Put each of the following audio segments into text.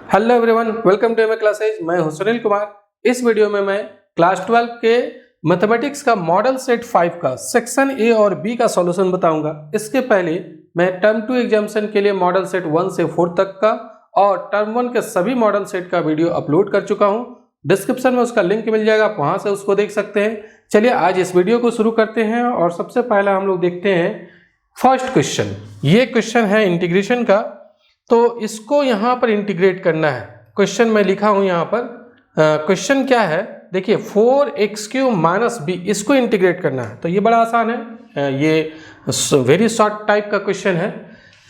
Hello everyone, welcome to MA classes. मैं हूं सुनील कुमार। इस वीडियो में मैं क्लास 12 के मैथमेटिक्स का मॉडल सेट 5 का सेक्शन ए और बी का सॉल्यूशन बताऊंगा। इसके पहले मैं टर्म 2 एग्जामिनेशन के लिए मॉडल सेट 1 से 4 तक का और टर्म 1 के सभी मॉडल सेट का वीडियो अपलोड कर चुका हूं। डिस्क्रिप्शन में उसका लिंक मिल जाएगा, आप वहां से उसको देख सकते हैं। चलिए आज इस वीडियो को शुरू करते हैं और सबसे पहला हम लोग देखते हैं फर्स्ट क्वेश्चन। ये क्वेश्चन है इंटीग्रेशन का, तो इसको यहाँ पर इंटीग्रेट करना है। क्वेश्चन मैं लिखा हूँ यहाँ पर। क्वेश्चन क्या है देखिए, 4x³ - b, इसको इंटीग्रेट करना है। तो ये बड़ा आसान है, ये वेरी शॉर्ट टाइप का क्वेश्चन है।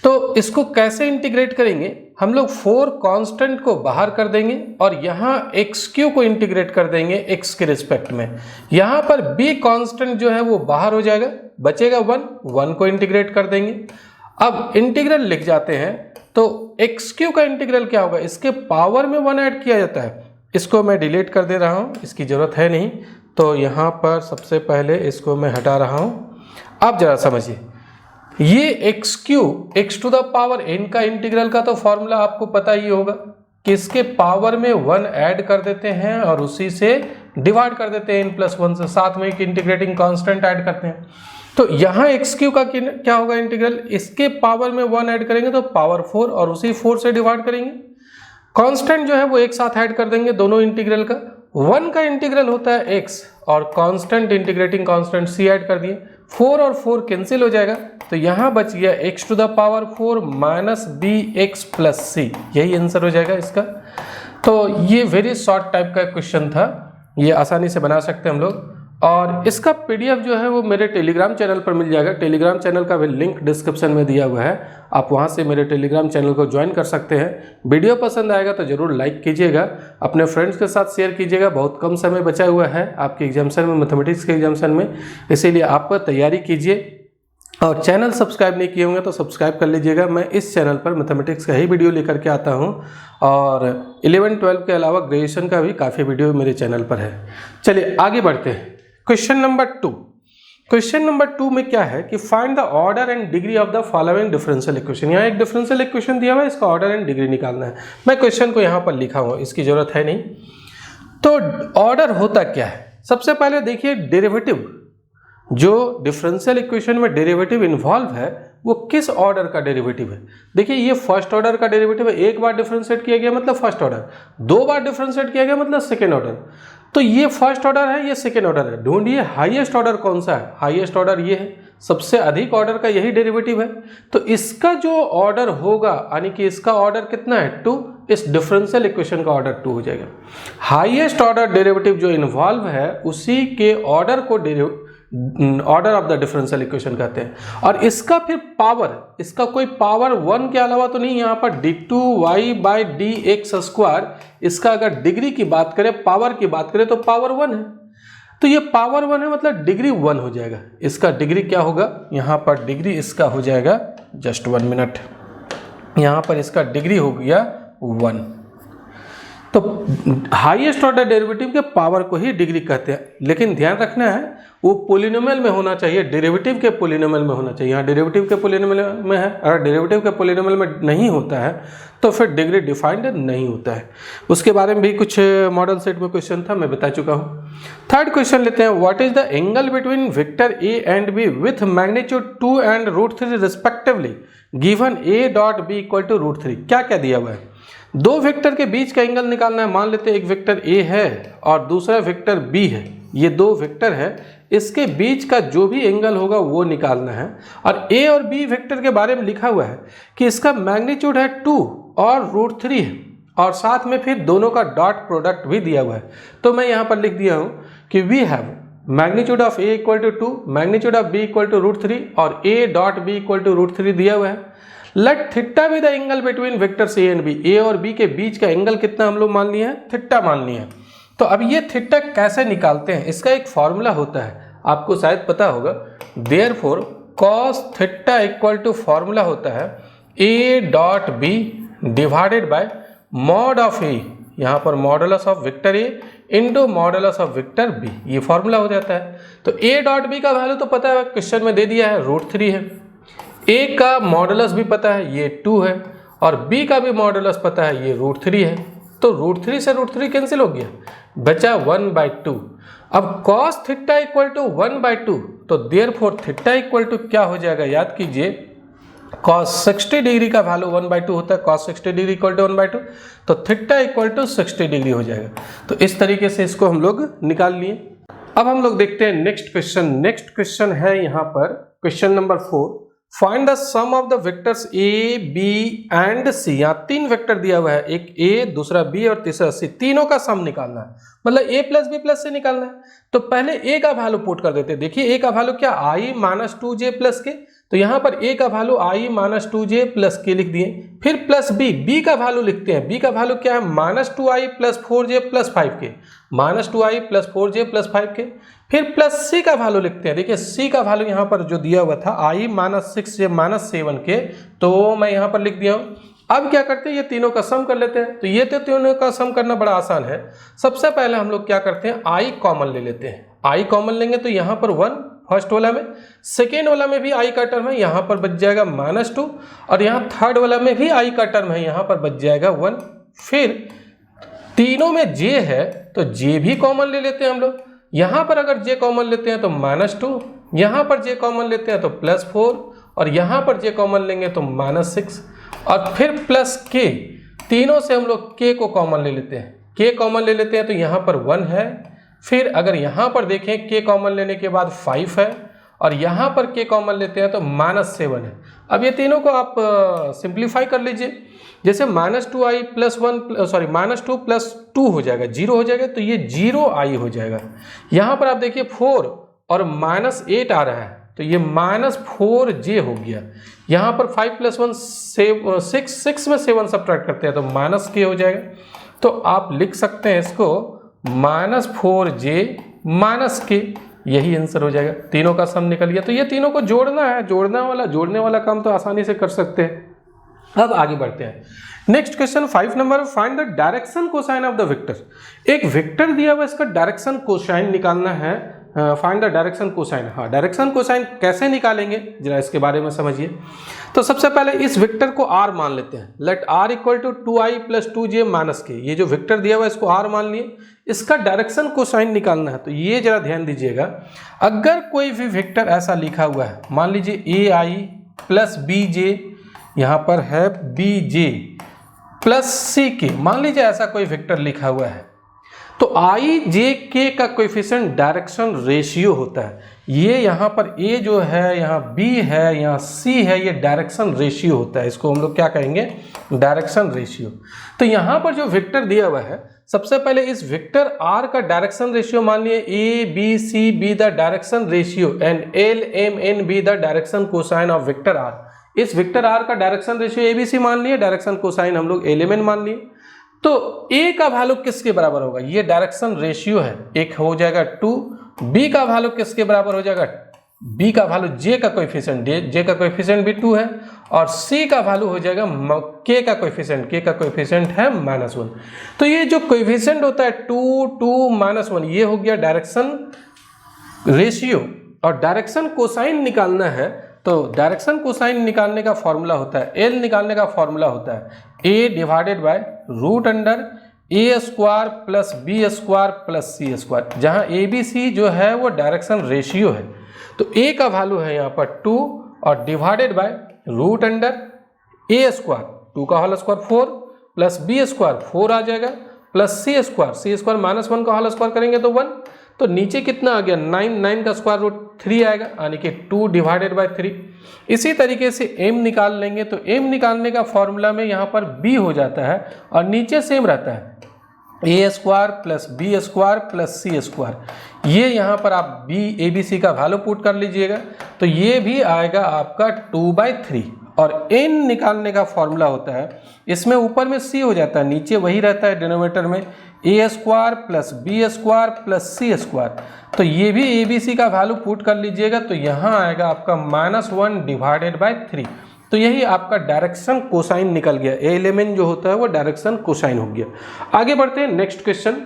तो इसको कैसे इंटीग्रेट करेंगे, हम लोग 4 कांस्टेंट को बाहर कर देंगे और यहाँ x³ को इंटीग्रेट कर देंगे x के रिस्पेक्ट में। यहाँ पर b कांस्टेंट जो है वो बाहर हो जाएगा, बचेगा 1 को इंटीग्रेट कर देंगे। अब इंटीग्रल लिख जाते हैं, तो x³ का इंटीग्रल क्या होगा, इसके पावर में 1 ऐड किया जाता है। इसको मैं डिलीट कर दे रहा हूँ, इसकी ज़रूरत है नहीं। तो यहाँ पर सबसे पहले इसको मैं हटा रहा हूँ। अब जरा समझिए, ये x³ x⁴n का इंटीग्रल का तो फॉर्मूला आपको पता ही होगा कि इसके पावर में 1 ऐड कर देते हैं और उसी से डिवाइड कर देते हैं n+1 से, साथ में एक इंटीग्रेटिंग कांस्टेंट ऐड करते हैं। तो यहाँ x³ का क्या होगा इंटीग्रल, इसके पावर में 1 ऐड करेंगे तो पावर 4 और उसी 4 से डिवाइड करेंगे। कांस्टेंट जो है वो एक साथ ऐड कर देंगे दोनों इंटीग्रल का। 1 का इंटीग्रल होता है x और constant integrating constant c add कर दिए। 4 और 4 कैंसिल हो जाएगा, तो यहाँ बच गया x⁴ - bx + c, यही आंसर हो जाएगा इसका। तो ये वेरी शॉर्ट टाइप का क्वेश्चन था, ये आसानी से बना सकते हैं हम लोग। और इसका PDF जो है वो मेरे टेलीग्राम चैनल पर मिल जाएगा। टेलीग्राम चैनल का भी लिंक डिस्क्रिप्शन में दिया हुआ है, आप वहां से मेरे टेलीग्राम चैनल को ज्वाइन कर सकते हैं। वीडियो पसंद आएगा तो ज़रूर लाइक कीजिएगा, अपने फ्रेंड्स के साथ शेयर कीजिएगा। बहुत कम समय बचा हुआ है आपके एग्जामिनेशन में, मैथमेटिक्स के एग्जामिनेशन में, इसीलिए आप तैयारी कीजिए। और चैनल सब्सक्राइब नहीं किए होंगे तो सब्सक्राइब कर लीजिएगा। मैं इस चैनल पर मैथमेटिक्स का ही वीडियो लेकर के आता हूं और 11-12 के अलावा ग्रेजुएशन का भी काफ़ी वीडियो मेरे चैनल पर है। चलिए आगे बढ़ते हैं। Question number 2। क्वेश्चन नंबर 2 में क्या है कि find the order and degree of the following differential equation. यहाँ एक डिफरेंशियल इक्वेशन दिया हुआ है, इसका ऑर्डर एंड डिग्री निकालना है। मैं क्वेश्चन को यहाँ पर लिखा हुआ, इसकी जरूरत है नहीं। तो ऑर्डर होता क्या है, सबसे पहले देखिए डेरिवेटिव, जो डिफरेंशियल इक्वेशन में डेरिवेटिव इन्वॉल्व है वो किस ऑर्डर का डेरिवेटिव है। देखिए ये फर्स्ट ऑर्डर का डेरिवेटिव है, एक बार डिफरेंशिएट किया गया मतलब फर्स्ट ऑर्डर, 2 बार डिफरेंशिएट किया गया मतलब सेकेंड ऑर्डर। तो ये फर्स्ट ऑर्डर है, ये सेकेंड ऑर्डर है। ढूंढिए हाईएस्ट ऑर्डर कौन सा है। हाईएस्ट ऑर्डर ये है, सबसे अधिक ऑर्डर का यही डेरिवेटिव है। तो इसका जो ऑर्डर होगा, यानी कि इसका ऑर्डर कितना है 2, इस डिफरेंशियल इक्वेशन का ऑर्डर 2 हो जाएगा। हाईएस्ट ऑर्डर डेरिवेटिव जो इन्वॉल्व है उसी के ऑर्डर को order of the differential equation कहते हैं। और इसका फिर पावर, इसका कोई पावर 1 के अलावा तो नहीं। यहाँ पर d2y/dx², इसका अगर डिग्री की बात करें, पावर की बात करें तो पावर 1 है। तो ये पावर 1 है मतलब डिग्री 1 हो जाएगा। इसका डिग्री क्या होगा, यहाँ पर डिग्री इसका हो जाएगा, जस्ट 1 मिनट, यहाँ पर इसका डिग्री हो गया 1। तो हाईएस्ट ऑर्डर डेरिवेटिव के पावर को ही डिग्री कहते हैं। लेकिन ध्यान रखना है वो पॉलिनोमियल में होना चाहिए, डेरिवेटिव के पॉलिनोमियल में होना चाहिए। यहाँ डेरिवेटिव के पॉलिनोमियल में है, अगर डेरिवेटिव के पॉलिनोमियल में नहीं होता है तो फिर डिग्री डिफाइंड नहीं होता है। उसके बारे में भी कुछ मॉडल सेट में क्वेश्चन था, मैं बता चुका हूँ। थर्ड क्वेश्चन लेते हैं। What is the angle between vector A and B with magnitude 2 and √3 respectively given a.b = √3। क्या क्या दिया हुआ है, 2 वेक्टर के बीच का एंगल निकालना है। मान लेते हैं एक वेक्टर a है और दूसरा वेक्टर b है, ये 2 वेक्टर है, इसके बीच का जो भी एंगल होगा वो निकालना है। और a और b वेक्टर के बारे में लिखा हुआ है कि इसका मैग्नीट्यूड है 2 और √3 है, और साथ में फिर दोनों का डॉट प्रोडक्ट भी दिया हुआ है। तो मैं यहाँ पर लिख दिया हूँ कि we have magnitude of a = 2, magnitude of b = √3 और a.b = √3 दिया हुआ है। Let theta be the angle between vectors A and B. A और बी के बीच का एंगल कितना हम लोग मान लिए हैं, थीटा मान लिए हैं। तो अब ये थीटा कैसे निकालते हैं, इसका एक फॉर्मूला होता है, आपको शायद पता होगा। देयरफॉर cos θ = फॉर्मूला होता है a.b divided by mod of a, यहाँ पर modulus of vector a into modulus of vector b, ये फॉर्मूला हो जाता है। तो a.b का वैल्यू तो पता है, क्वेश्चन में दे दिया है, √3 है। a का मॉडुलस भी पता है, ये 2 है, और b का भी मॉडुलस पता है, ये √3 है, तो √3 से √3 कैंसिल हो गया, बचा 1/2। अब cos थीटा इक्वल टू 1/2, तो देयरफॉर थीटा इक्वल टू क्या हो जाएगा, याद कीजिए cos 60 डिग्री का वैल्यू 1/2 होता है, cos 60 डिग्री इक्वल टू 1/2, तो थीटा इक्वल टू 60 डिग्री हो जाएगा। तो इस तरीके से इसको हम लोग निकाल लिए। अब हम लोग देखते हैं नेक्स्ट क्वेश्चन। नेक्स्ट क्वेश्चन है यहाँ पर question number 4, find the sum of the vectors A B and C. यहाँ 3 वेक्टर दिया हुआ है, एक ए, दूसरा बी और तीसरा सी, तीनों का सम निकालना है, मतलब ए प्लस बी प्लस सी निकालना है। तो पहले ए का वैल्यू पुट कर देते हैं। देखिए ए का वैल्यू क्या, i माइनस 2j प्लस के, तो यहाँ पर ए का value i minus 2j plus के लिख दिए। फिर प्लस बी का वैल्यू लिखते हैं। बी का वैल्यू क्या है, minus 2i plus 4j plus 5k, minus 2i plus 4j plus 5k। फिर प्लस सी का वैल्यू लिखते हैं। देखिए सी का वैल्यू यहाँ पर जो दिया हुआ था i minus 6j minus 7k, तो मैं यहाँ पर लिख दिया हूँ। अब क्या करते हैं, ये तीनों का सम कर लेते हैं। तो ये तो तीनों का सम करना बड़ा आसान है। सबसे पहले हम लोग क्या करते हैं, i कॉमन ले लेते हैं। i कॉमन लेंगे तो यहाँ पर 1 फर्स्ट वाला में, सेकेंड वाला में भी i का टर्म है, यहाँ पर बच जाएगा -2, और यहाँ थर्ड वाला में भी i का टर्म है, यहाँ पर बच जाएगा 1। फिर तीनों में j है तो j भी कॉमन ले लेते हैं हम लोग। यहाँ पर अगर j कॉमन लेते हैं तो -2, यहाँ पर j कॉमन लेते हैं तो +4, और यहाँ पर j कॉमन लेंगे तो -6, और फिर प्लस k। तीनों से हम लोग k को कॉमन ले लेते हैं। k कॉमन ले लेते हैं तो यहाँ पर 1 है। फिर अगर यहाँ पर देखें k कॉमन लेने के बाद 5 है, और यहाँ पर k कॉमन लेते हैं तो -7 है। अब ये तीनों को आप सिंप्लीफाई कर लीजिए। जैसे -2i प्लस 1 सॉरी -2 प्लस 2 हो जाएगा, 0 हो जाएगा, तो ये 0i हो जाएगा। यहाँ पर आप देखिए 4 और -8 आ रहा है, तो ये -4j हो गया। यहाँ पर 5 प्लस 1 6 में 7 सब्ट्रैक्ट करते हैं तो -k हो जाएगा। तो आप लिख सकते हैं इसको -4j -k, यही आंसर हो जाएगा। तीनों का सम निकल गया। तो ये तीनों को जोड़ना है, जोड़ने वाला काम तो आसानी से कर सकते हैं। अब आगे बढ़ते हैं। Next question 5 number, find the direction cosine of the vector. एक वेक्टर दिया हुआ, इसका डायरेक्शन कोसाइन निकालना है। Find the direction cosine. हाँ, डायरेक्शन कोसाइन कैसे निकालेंगे जरा इसके बारे में समझिए। तो सबसे पहले इस वेक्टर को r मान लेते हैं। Let r equal to 2i plus 2j minus k. ये जो वेक्टर दिया हुआ है इसको r मान लिए। इसका डायरेक्शन कोसाइन निकालना है। तो ये जरा ध्यान दीजिएगा, अगर कोई भी वेक्टर ऐसा लिखा हुआ है, मान लीजिए ai प्लस bj, यहाँ पर है bj प्लस ck, मान लीजिए ऐसा कोई वेक्टर लिखा हुआ है, तो i j k का कोएफिशिएंट डायरेक्शन रेशियो होता है। ये यहाँ पर a जो है, यहाँ b है, यहाँ c है, ये डायरेक्शन रेशियो होता है। इसको हम लोग क्या कहेंगे, डायरेक्शन रेशियो। तो यहाँ पर जो वेक्टर दिया हुआ है, सबसे पहले इस वेक्टर r का डायरेक्शन रेशियो मान लिए a b c b the direction ratio and l m n b the direction cosine of vector r। इस वेक्टर r का direction ratio a b c मान लिए, डायरेक्शन कोसाइन हम लोग l m n मान लिए। तो a का वैल्यू किसके बराबर होगा, ये डायरेक्शन रेशियो है, एक हो जाएगा 2। b का वैल्यू किसके बराबर हो जाएगा, b का वैल्यू j का कोएफिशिएंट, j का कोएफिशिएंट भी 2 है, और c का वैल्यू हो जाएगा k का कोएफिशिएंट, k का कोएफिशिएंट है -1। तो ये जो कोएफिशिएंट होता है 2 2 -1, ये हो गया डायरेक्शन रेशियो। और डायरेक्शन कोसाइन निकालना है, तो डायरेक्शन कोसाइन निकालने का फॉर्मूला होता है, एल निकालने का फॉर्मूला होता है a divided by root under a square plus b square plus c square, जहाँ a b c जो है वो डायरेक्शन रेशियो है। तो a का वैल्यू है यहाँ पर 2 और divided by root under a square, 2 का whole square 4 plus b square 4 आ जाएगा, प्लस c स्क्वायर -1 का होल स्क्वायर करेंगे तो 1। तो नीचे कितना आ गया, 9 का स्क्वायर रूट 3 आएगा, यानी कि 2 डिवाइडेड बाय 3। इसी तरीके से m निकाल लेंगे, तो m निकालने का फॉर्मूला में यहाँ पर b हो जाता है और नीचे सेम रहता है a square plus b square plus c square. ये यहाँ पर आप a b c का वैल्यू पुट कर लीजिएगा, तो ये भी आएगा आपका 2/3। और n निकालने का फॉर्मूला होता है, इसमें ऊपर में c हो जाता है, नीचे वही रहता है डिनोमिनेटर में a square plus b square plus c square. तो ये भी a b c का वैल्यू पुट कर लीजिएगा, तो यहाँ आएगा आपका -1 डिवाइडेड बाय 3। तो यही आपका डायरेक्शन कोसाइन निकल गया, ए एलिमेंट जो होता है वो डायरेक्शन कोसाइन हो गया। आगे बढ़ते हैं नेक्स्ट क्वेश्चन।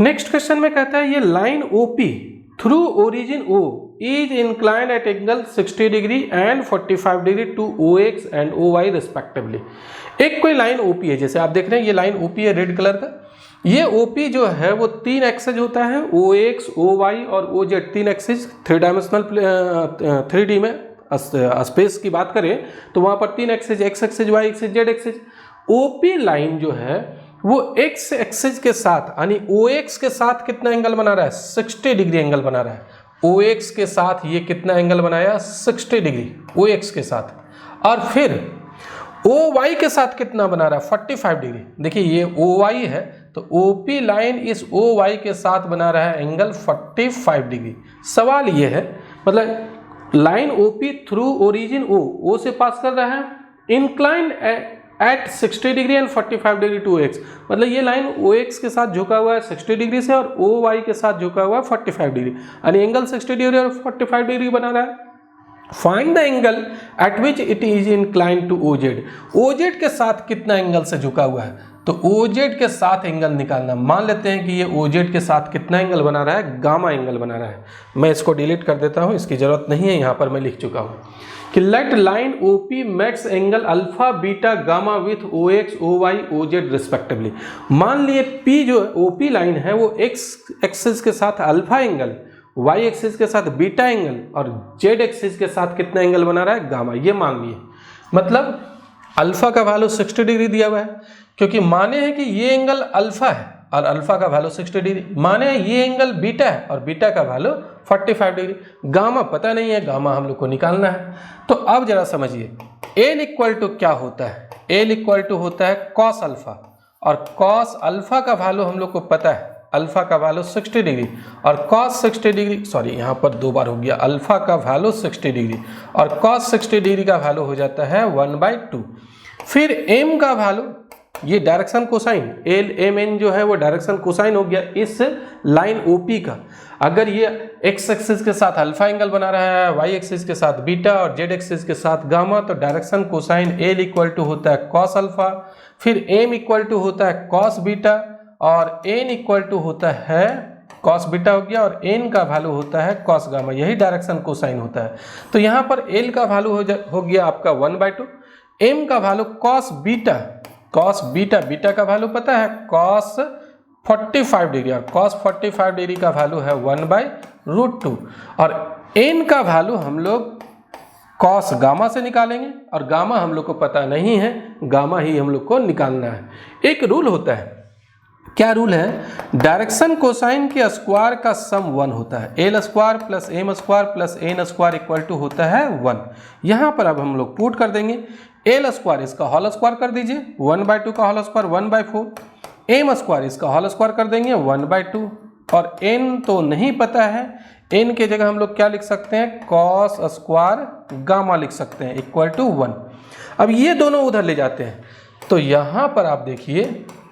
नेक्स्ट क्वेश्चन में कहता है ये line OP through origin O is inclined at angle 60 degree and 45 degree to OX and OY respectively. एक कोई लाइन OP है, जैसे आप देख रहे हैं ये लाइन OP है रेड कलर का। ये OP जो है वो 3 एक्सेस होता है, OX, OY और OZ, 3 एक्सेस, 3 डायमेंशनल 3D में स्पेस की बात करें तो वहाँ पर 3 axes, X axes, Y axes, Z axes. OP line जो है वो X एक्सेस के साथ यानी OX के साथ कितना एंगल बना रहा है? 60 डिग्री एंगल बना रहा है। OX के साथ ये कितना एंगल बनाया? 60 डिग्री OX के साथ। और फिर OY के साथ कितना बना रहा है? 45 डिग्री। देखिए ये OY है तो OP लाइन इस OY के साथ बना रहा है एंगल 45 डिग्री। सवाल ये है, मतलब line OP through origin O से पास कर रहा है, incline at 60 degree and 45 degree to OX, मतलब ये लाइन OX के साथ झुका हुआ है 60 डिग्री से और OY के साथ झुका हुआ है 45 डिग्री, यानी एंगल 60 डिग्री और 45 डिग्री बना रहा है। Find the angle at which it is incline to OZ। OZ के साथ कितना एंगल से झुका हुआ है? तो OZ के साथ एंगल निकालना। मान लेते हैं कि ये OZ के साथ कितना एंगल बना रहा है? गामा एंगल बना रहा है। मैं इसको डिलीट कर देता हूँ, इसकी जरूरत नहीं है, यहाँ पर मैं लिख चुका हूँ कि let line OP makes angle alpha beta gamma with OX, OY, OZ respectively. मान लिए P जो OP लाइन है वो X एक्सिस के साथ अल्फा एंगल, Y एक्सिस के साथ बीटा एंगल और Z एक्सिस के साथ कितना एंगल बना रहा है? गामा। ये मान लिए, मतलब अल्फा का वैल्यू 60 डिग्री दिया हुआ है, क्योंकि माने है कि ये एंगल अल्फा है और अल्फा का वैल्यू 60 डिग्री, माने ये एंगल बीटा है और बीटा का वैल्यू 45 डिग्री। गामा पता नहीं है, गामा हम लोग को निकालना है। तो अब जरा समझिए, एल इक्वल टू क्या होता है? एल इक्वल टू होता है कॉस अल्फा, और कॉस अल्फा का वैल्यू हम लोग को पता है, अल्फा का वैल्यू 60 डिग्री और कॉस 60 डिग्री, सॉरी यहाँ पर 2 बार हो गया, अल्फा का वैल्यू 60 डिग्री और कॉस 60 डिग्री का वैल्यू हो जाता है 1/2। फिर एम का वैल्यू, ये direction cosine, L M N जो है वो डायरेक्शन कोसाइन हो गया इस लाइन OP का। अगर ये एक्स एक्सिस के साथ अल्फा एंगल बना रहा है, वाई एक्सिस के साथ बीटा और जेड एक्सिस के साथ गामा, तो direction cosine L equal to होता है कॉस अल्फा, फिर एम इक्वल टू होता है कॉस बीटा और एन इक्वल टू होता है कॉस बीटा हो गया और एन का वैल्यू होता है कॉस गामा। यही डायरेक्शन कोसाइन होता है। तो यहाँ पर एल का वैल्यू हो गया आपका 1/2, एम का value cos beta, cos beta, beta का वैल्यू पता है कॉस 45 डिग्री और कॉस 45 डिग्री का वैल्यू है 1/√2 और एन का वैल्यू हम लोग कॉस गामा से निकालेंगे और गामा हम लोग को पता नहीं है, गामा ही हम लोग को निकालना है। एक रूल होता है, क्या रूल है? डायरेक्शन कोसाइन के स्क्वायर का सम 1 होता है। L square plus M square plus N square equal to होता है 1। यहाँ पर अब हम लोग पुट कर देंगे, एल स्क्वायर इसका होल स्क्वायर कर दीजिए, 1/2 का होल स्क्वायर 1/4, एम स्क्वायर इसका होल स्क्वायर कर देंगे 1/2 और एन तो नहीं पता है, एन के जगह हम लोग क्या लिख सकते हैं? कॉस स्क्वायर गामा लिख सकते हैं इक्वल टू 1। अब ये दोनों उधर ले जाते हैं तो यहाँ पर आप देखिए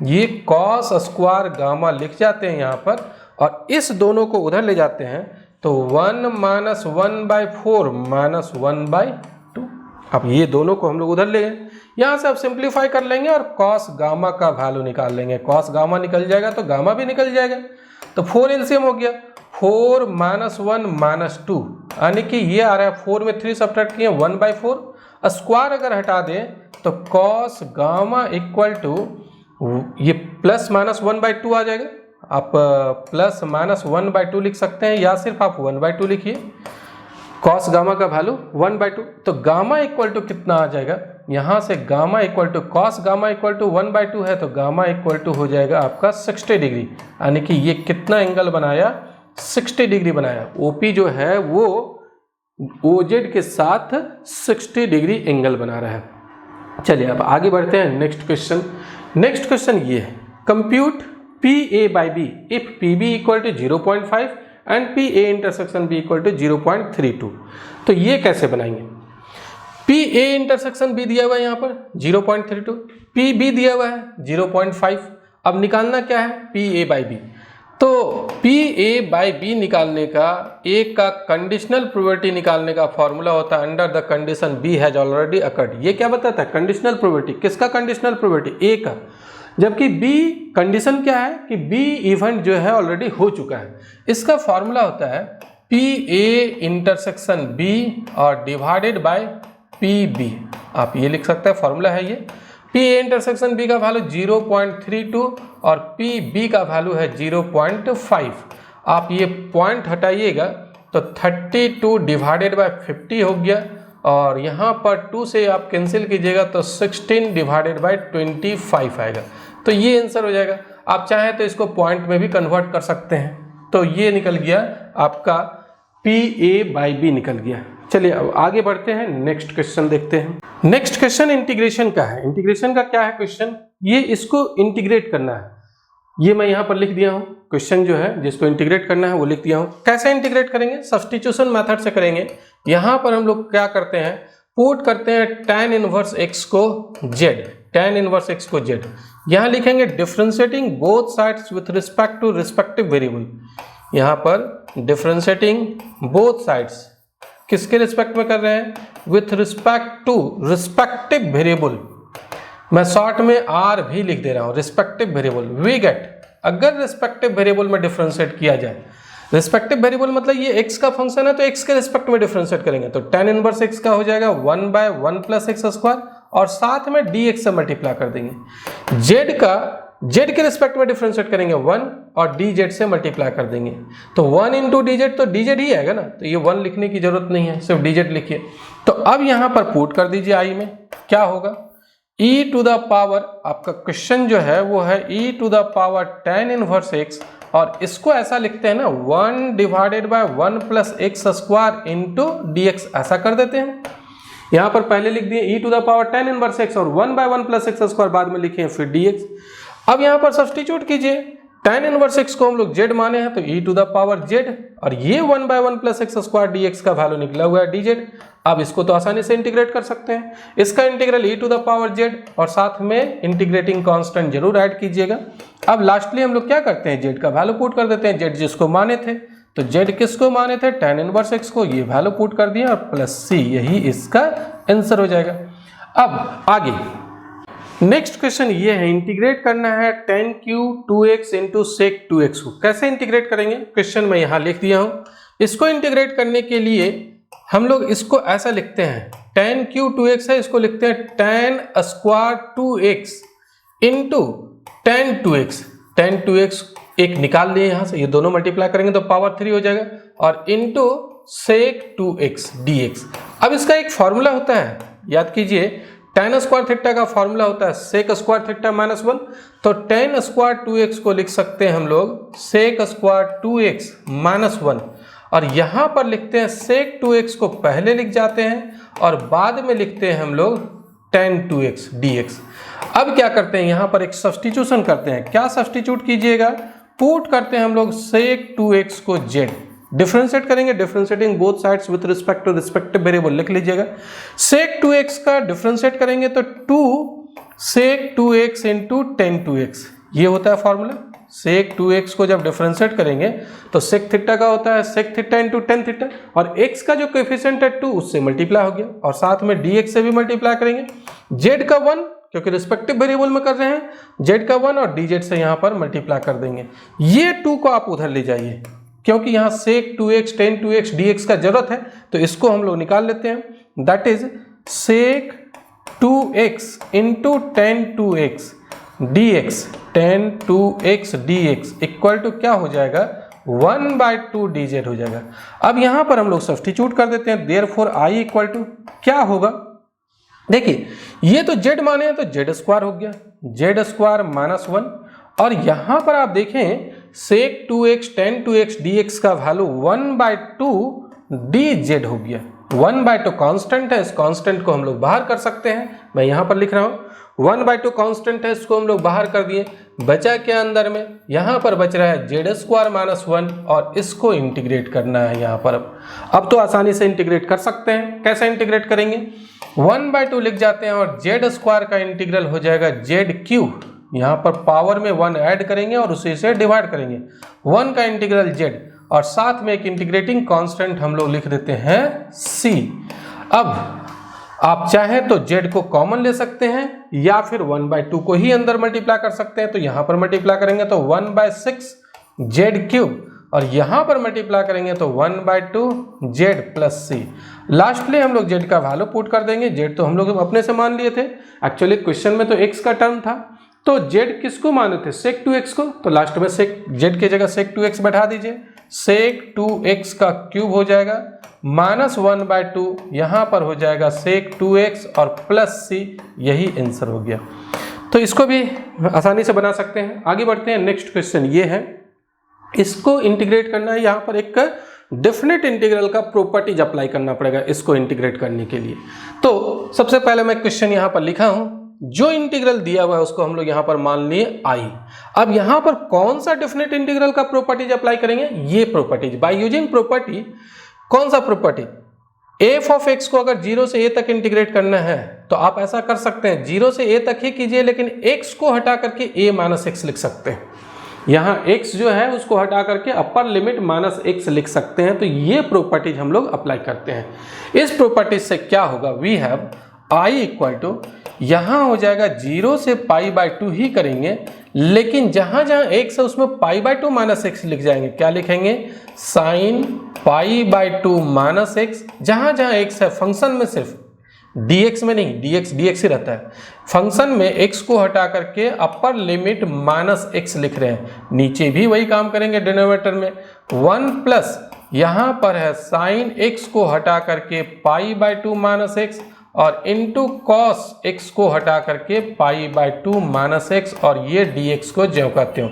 ये कॉस स्क्वायर गामा लिख जाते हैं यहाँ पर और इस दोनों को उधर ले जाते हैं तो 1 - 1/4 - 1/2। अब ये दोनों को हम लोग उधर ले गए, यहाँ से अब सिंप्लीफाई कर लेंगे और कॉस गामा का वैल्यू निकाल लेंगे। कॉस गामा निकल जाएगा तो गामा भी निकल जाएगा, तो 4 एलसीएम हो गया, 4 - 1 - 2 यानी कि ये आ रहा है 4 में 3 सब्ट्रैक्ट किए 1/4, स्क्वायर अगर हटा दें तो कॉस गामा इक्वल टू ये प्लस माइनस 1/2 आ जाएगा। आप प्लस माइनस 1/2 लिख सकते हैं या सिर्फ आप 1/2 लिखिए। कॉस गामा का वैल्यू 1/2, तो गामा इक्वल टू कितना आ जाएगा? यहाँ से gamma equal to cos gamma equal to 1/2 है तो गामा इक्वल टू हो जाएगा आपका 60 डिग्री, यानी कि ये कितना एंगल बनाया? 60 डिग्री बनाया। OP जो है वो OZ के साथ 60 डिग्री एंगल बना रहा है। चलिए अब आगे बढ़ते हैं नेक्स्ट क्वेश्चन। नेक्स्ट क्वेश्चन ये है, compute PA/B if PB equal to 0.5 and PA intersection B equal to 0.32। तो ये कैसे बनाएंगे? PA इंटरसेक्शन B दिया हुआ है यहाँ पर 0.32, PB दिया हुआ है 0.5। अब निकालना क्या है? PA/B। तो PA/B निकालने का एक का कंडीशनल प्रोबेबिलिटी निकालने का फॉर्मूला होता है under the condition B has already occurred. ये क्या बताता है? Conditional probability. किसका कंडीशनल प्रोबेबिलिटी? A का। जबकि B कंडीशन क्या है कि B इवेंट जो है ऑलरेडी हो चुका है। इसका फॉर्मूला होता है पी ए इंटरसेक्शन बी और डिवाइडेड बाय पी बी। आप ये लिख सकते हैं, फॉर्मूला है ये। पी ए इंटरसेक्शन बी का वैल्यू 0.32 और पी बी का वैल्यू है 0.5। आप ये पॉइंट हटाइएगा तो 32 डिवाइडेड बाय 50 हो गया, और यहाँ पर 2 से आप कैंसिल कीजिएगा तो 16 डिवाइडेड बाय 25 आएगा। तो ये आंसर हो जाएगा। आप चाहें तो इसको पॉइंट में भी कन्वर्ट कर सकते हैं। तो ये निकल गया आपका पी ए बाई बी निकल गया। चलिए अब आगे बढ़ते हैं, नेक्स्ट क्वेश्चन देखते हैं। नेक्स्ट क्वेश्चन इंटीग्रेशन का है। इंटीग्रेशन का क्या है क्वेश्चन, ये इसको इंटीग्रेट करना है। ये मैं यहाँ पर लिख दिया हूँ, क्वेश्चन जो है जिसको इंटीग्रेट करना है वो लिख दिया हूँ। कैसे इंटीग्रेट करेंगे, सब्स्टिट्यूशन मेथड से करेंगे। यहाँ पर हम लोग क्या करते हैं, पुट करते हैं tan इनवर्स x को z, tan इनवर्स x को z। यहाँ लिखेंगे differentiating both sides with respect to respective variable. यहाँ पर डिफरेंशिएटिंग बोथ साइड्स किसके रिस्पेक्ट में कर रहे हैं, with respect to respective variable. मैं शॉर्ट में आर भी लिख दे रहा हूँ, रिस्पेक्टिव वेरिएबल। वी गेट, अगर रिस्पेक्टिव वेरिएबल में डिफरेंशिएट किया जाए, रिस्पेक्टिव वेरिएबल मतलब ये x का फंक्शन है तो x के रिस्पेक्ट में डिफरेंशिएट करेंगे तो tan इनवर्स x का हो जाएगा 1/1 + x स्क्वायर, और साथ में dx से मल्टीप्लाई कर देंगे। z का z के रिस्पेक्ट में डिफरेंशिएट करेंगे 1 और dz से मल्टीप्लाई कर देंगे तो 1 × dz तो dz ही आएगा ना, तो ये 1 लिखने की जरूरत नहीं है, सिर्फ dz लिखिए। तो अब यहाँ पर पुट कर दीजिए i में, क्या होगा e टू द पावर, आपका क्वेश्चन जो है वो है e to the power tan inverse x, और इसको ऐसा लिखते हैं ना 1 divided by 1 + x square into dx, ऐसा कर देते हैं। यहाँ पर पहले लिख दिए e to the power tan inverse x और 1/1 + x स्क्वायर बाद में लिखे फिर dx। अब यहाँ पर सब्स्टिट्यूट कीजिए, tan इनवर्स x को हम लोग z माने हैं तो e to the power z, और ये 1/1 + x स्क्वायर dx का वैल्यू निकला हुआ है dz। अब इसको तो आसानी से इंटीग्रेट कर सकते हैं, इसका integral e to the power z और साथ में इंटीग्रेटिंग कांस्टेंट जरूर ऐड कीजिएगा। अब लास्टली हम लोग क्या करते हैं, z का वैल्यू पुट कर देते हैं। z जिसको माने थे तो z किसको माने थे, tan इनवर्स x को, ये वैल्यू पुट कर दिया और प्लस c, यही इसका आंसर हो जाएगा। अब आगे नेक्स्ट क्वेश्चन ये है, इंटीग्रेट करना है tan cube 2x into sec 2x को। कैसे इंटीग्रेट करेंगे, क्वेश्चन मैं यहाँ लिख दिया हूँ। इसको इंटीग्रेट करने के लिए हम लोग इसको ऐसा लिखते हैं, tan क्यूब 2x है, इसको लिखते हैं tan square 2x into tan 2x। tan 2x एक निकाल लिए यहाँ से, ये दोनों मल्टीप्लाई करेंगे तो पावर 3 हो जाएगा, और इंटू sec 2x dx। अब इसका एक फॉर्मूला होता है, याद कीजिए, tan स्क्वायर थीटा का फॉर्मूला होता है sec स्क्वायर थीटा -1, तो tan स्क्वायर 2x को लिख सकते हैं हम लोग sec स्क्वायर 2x -1, और यहाँ पर लिखते हैं sec 2x को पहले लिख जाते हैं और बाद में लिखते हैं हम लोग tan 2x dx। अब क्या करते हैं, यहाँ पर एक सब्स्टिट्यूशन करते हैं। क्या सब्स्टिट्यूट कीजिएगा, पुट करते हैं हम लोग sec 2x को z, डिफरेंशिएट करेंगे, differentiating both sides with respect to respective variable लिख लीजिएगा। sec 2x का डिफरेंशिएट करेंगे तो 2 sec 2x into tan 2x, ये होता है फॉर्मूला। sec 2x को जब डिफरेंशिएट करेंगे तो sec थीटा का होता है sec theta into tan theta, और x का जो कोएफिशिएंट है 2 उससे मल्टीप्लाई हो गया, और साथ में dx से भी मल्टीप्लाई करेंगे। z का 1 क्योंकि रिस्पेक्टिव वेरिएबल में कर रहे हैं, z का 1 और dz से यहाँ पर मल्टीप्लाई कर देंगे। ये 2 को आप उधर ले जाइए, क्योंकि यहाँ sec 2x tan 2x dx का जरूरत है, तो इसको हम लोग निकाल लेते हैं। That is sec 2x into tan 2x dx, tan 2x dx equal to क्या हो जाएगा, 1/2 dz हो जाएगा। अब यहाँ पर हम लोग सब्स्टिट्यूट कर देते हैं, देयरफॉर i इक्वल टू क्या होगा, देखिए ये तो z माने हैं तो z स्क्वायर हो गया, z स्क्वायर -1, और यहाँ पर आप देखें sec 2x tan 2x dx का वैल्यू 1/2 dz हो गया। 1/2 कांस्टेंट है, इस कांस्टेंट को हम लोग बाहर कर सकते हैं, मैं यहाँ पर लिख रहा हूँ 1/2 कांस्टेंट है, इसको हम लोग बाहर कर दिए। बचा क्या अंदर में, यहाँ पर बच रहा है z स्क्वायर -1, और इसको इंटीग्रेट करना है यहाँ पर। अब तो आसानी से इंटीग्रेट कर सकते हैं, कैसे इंटीग्रेट करेंगे, 1/2 लिख जाते हैं और z स्क्वायर का इंटीग्रल हो जाएगा z क्यूब, यहाँ पर पावर में 1 ऐड करेंगे और उसी से डिवाइड करेंगे, 1 का इंटीग्रल z, और साथ में एक इंटीग्रेटिंग कांस्टेंट हम लोग लिख देते हैं c। अब आप चाहें तो z को कॉमन ले सकते हैं या फिर 1/2 को ही अंदर मल्टीप्लाई कर सकते हैं, तो यहाँ पर मल्टीप्लाई करेंगे तो 1/6 z क्यूब और यहाँ पर मल्टीप्लाई करेंगे तो 1/2 जेड प्लस सी। लास्टली हम लोग जेड का वैल्यू पुट कर देंगे। जेड तो हम लोग अपने से मान लिए थे, एक्चुअली क्वेश्चन में तो एक्स का टर्म था, तो जेड किसको माने थे, सेक 2x को, तो लास्ट में सेक जेड की जगह सेक 2x बैठा दीजिए। सेक 2x का क्यूब हो जाएगा -1/2, यहाँ पर हो जाएगा सेक 2x और प्लस सी, यही आंसर हो गया। तो इसको भी आसानी से बना सकते हैं। आगे बढ़ते हैं, नेक्स्ट क्वेश्चन ये है, इसको इंटीग्रेट करना है। यहाँ पर एक डेफिनेट इंटीग्रल का प्रॉपर्टीज अप्लाई करना पड़ेगा इसको इंटीग्रेट करने के लिए। तो सबसे पहले मैं क्वेश्चन यहाँ पर लिखा हूँ, जो इंटीग्रल दिया हुआ है उसको हम लोग यहाँ पर मान लिए आई। अब यहाँ पर कौन सा डेफिनेट इंटीग्रल का प्रॉपर्टीज अप्लाई करेंगे, ये प्रॉपर्टीज बाय यूजिंग प्रॉपर्टी। कौन सा प्रॉपर्टी, एफ ऑफ एक्स को अगर 0 से a तक इंटीग्रेट करना है तो आप ऐसा कर सकते हैं, 0 से a तक ही कीजिए, लेकिन x को हटा करके a माइनस एक्स लिख सकते हैं। यहाँ x जो है उसको हटा करके अपर लिमिट माइनस एक्स लिख सकते हैं। तो ये प्रॉपर्टीज हम लोग अप्लाई करते हैं। इस प्रॉपर्टीज से क्या होगा, we have I equal to, यहाँ हो जाएगा 0 से π/2 ही करेंगे, लेकिन जहाँ जहाँ x है उसमें π/2 माइनस एक्स लिख जाएंगे। क्या लिखेंगे, साइन π/2 माइनस एक्स। जहाँ जहाँ x है फंक्शन में, सिर्फ dx में नहीं, dx ही रहता है, फंक्शन में x को हटा करके अपर लिमिट माइनस एक्स लिख रहे हैं। नीचे भी वही काम करेंगे, डिनोमिनेटर में 1 प्लस यहाँ पर है साइन x को हटा करके π/2 माइनस एक्स और इंटू कॉस एक्स को हटा करके π/2 माइनस एक्स, और ये dx को ज्यों कहते हो।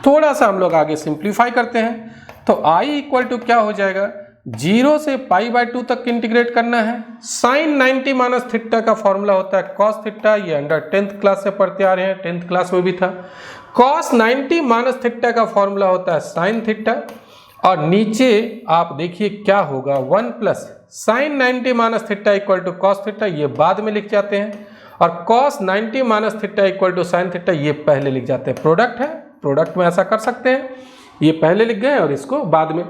थोड़ा सा हम लोग आगे सिंप्लीफाई करते हैं, तो i इक्वल टू क्या हो जाएगा, 0 से π/2 तक इंटीग्रेट करना है। साइन 90 माइनस थीटा का फॉर्मूला होता है कॉस थीटा, ये अंडर 10th क्लास से पढ़ते आ रहे हैं, 10th क्लास में भी था। कॉस 90 माइनस थीटा का फॉर्मूला होता है साइन थीटा, और नीचे आप देखिए क्या होगा, 1 plus sine 90 minus theta equal to cos theta, ये बाद में लिख जाते हैं, और cos 90 minus theta equal to sine theta, ये पहले लिख जाते हैं। प्रोडक्ट है, प्रोडक्ट में ऐसा कर सकते हैं, ये पहले लिख गए और इसको बाद में